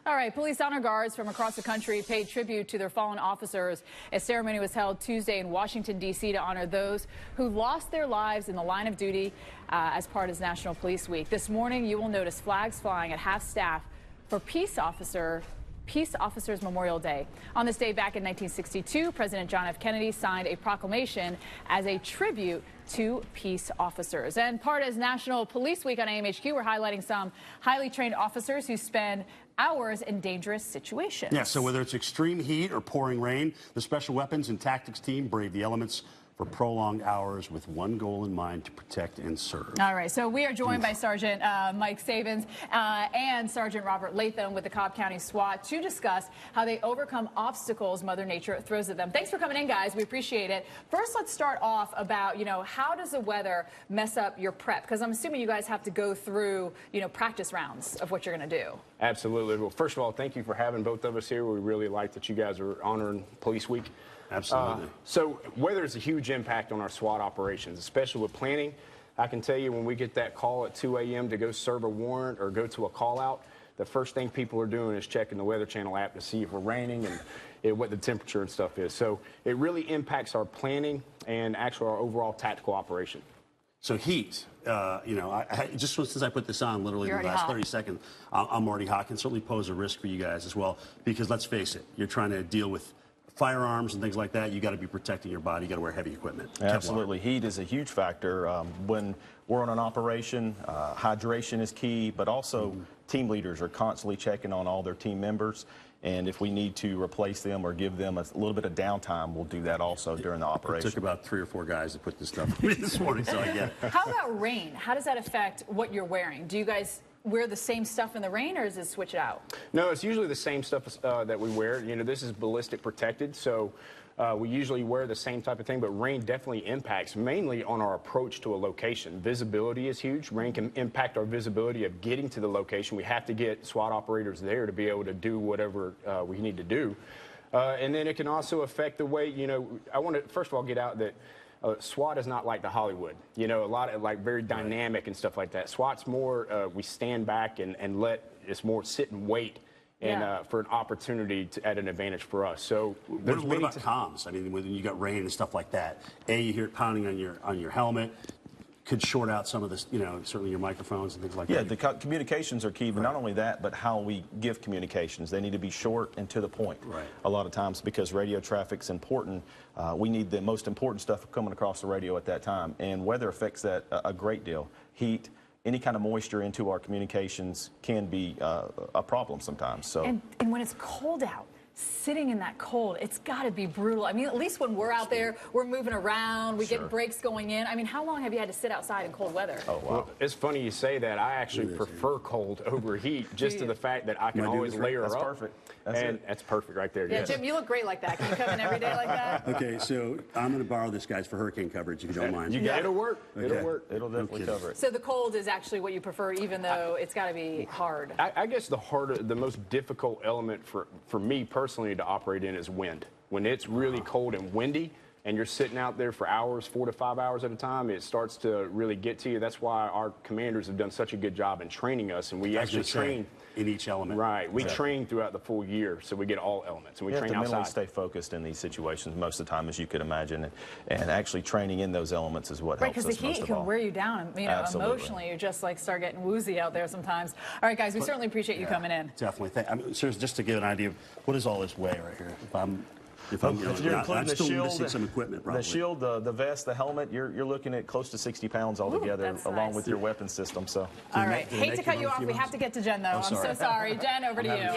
All right, police honor guards from across the country paid tribute to their fallen officers. A ceremony was held Tuesday in Washington, D.C. to honor those who lost their lives in the line of duty as part of National Police Week. This morning, you will notice flags flying at half-staff for Peace Officers Memorial Day. On this day back in 1962, President John F. Kennedy signed a proclamation as a tribute to peace officers. And part as National Police Week on AMHQ, we're highlighting some highly trained officers who spend hours in dangerous situations. Yeah, so whether it's extreme heat or pouring rain, the Special Weapons and Tactics team brave the elements for prolonged hours with one goal in mind: to protect and serve. All right, so we are joined by Sergeant Mike Sabins and Sergeant Robert Latham with the Cobb County SWAT to discuss how they overcome obstacles Mother Nature throws at them. Thanks for coming in, guys. We appreciate it. First, let's start off about, how does the weather mess up your prep? Because I'm assuming you guys have to go through, practice rounds of what you're going to do. Absolutely. Well, first of all, thank you for having both of us here. We really like that you guys are honoring Police Week. Absolutely. So weather is a huge impact on our SWAT operations, especially with planning. I can tell you when we get that call at 2 a.m. to go serve a warrant or go to a call out, the first thing people are doing is checking the Weather Channel app to see if we're raining and what the temperature and stuff is. So it really impacts our planning and actually our overall tactical operation. So heat, just since I put this on literally in the last 30 seconds, I'm already hot. Can certainly pose a risk for you guys as well, because let's face it, you're trying to deal with firearms and things like that. You got to be protecting your body. You got to wear heavy equipment. Absolutely. Heat is a huge factor. When we're on an operation, hydration is key, but also team leaders are constantly checking on all their team members. And if we need to replace them or give them a little bit of downtime, we'll do that also during the operation. It took about 3 or 4 guys to put this stuff on me this morning, so I get it. How about rain? How does that affect what you're wearing? Do you guys wear the same stuff in the rain, or does it switch it out? No, it's usually the same stuff that we wear. This is ballistic protected, so we usually wear the same type of thing, but rain definitely impacts mainly on our approach to a location. Visibility is huge. Rain can impact our visibility of getting to the location. We have to get SWAT operators there to be able to do whatever we need to do. And then it can also affect the way, I want to first of all get out that SWAT is not like the Hollywood, a lot of very dynamic and stuff like that. SWAT's more, we stand back and it's more sit and wait and for an opportunity at an advantage for us. So what about comms? I mean, when you got rain and stuff like that, you hear it pounding on your helmet. Could short out some of this, certainly your microphones and things like that. Yeah, the communications are key, but not only that, but how we give communications. They need to be short and to the point. Right. A lot of times, because radio traffic's important, we need the most important stuff coming across the radio at that time, and weather affects that a great deal. Heat, any kind of moisture into our communications can be a problem sometimes. So. And when it's cold out, sitting in that cold, it's got to be brutal. I mean, at least when we're out there, we're moving around, we get breaks going in. I mean, how long have you had to sit outside in cold weather? Oh, wow. Well, it's funny you say that. I actually prefer cold over heat, just to the fact that I can always layer up. That's perfect. That's perfect right there. Yeah, Jim, you look great like that. Can you come in every day like that? Okay, so I'm going to borrow this, guys, for hurricane coverage, if you don't mind. It'll work. Okay. It'll work. It'll definitely cover it. So the cold is actually what you prefer, even though it's got to be hard. I guess the most difficult element for me personally to operate in is wind. When it's really cold and windy and you're sitting out there for hours, 4 to 5 hours at a time, it starts to really get to you. That's why our commanders have done such a good job in training us, and we actually train in each element. Right. We train throughout the full year, so we get all elements, and we train outside. You have to mentally stay focused in these situations most of the time, as you could imagine, and actually training in those elements is what helps us most of all. Right, because the heat can wear you down. Emotionally, you just start getting woozy out there sometimes. All right, guys, we certainly appreciate you coming in. Definitely. I mean, seriously, just to get an idea of what does all this weigh right here? If I'm still missing some equipment, probably. The shield, the vest, the helmet, you're looking at close to 60 pounds altogether, along with your weapon system. So. All right. Hate to cut you off. We have to get to Jen, though. I'm so sorry. Jen, over to you.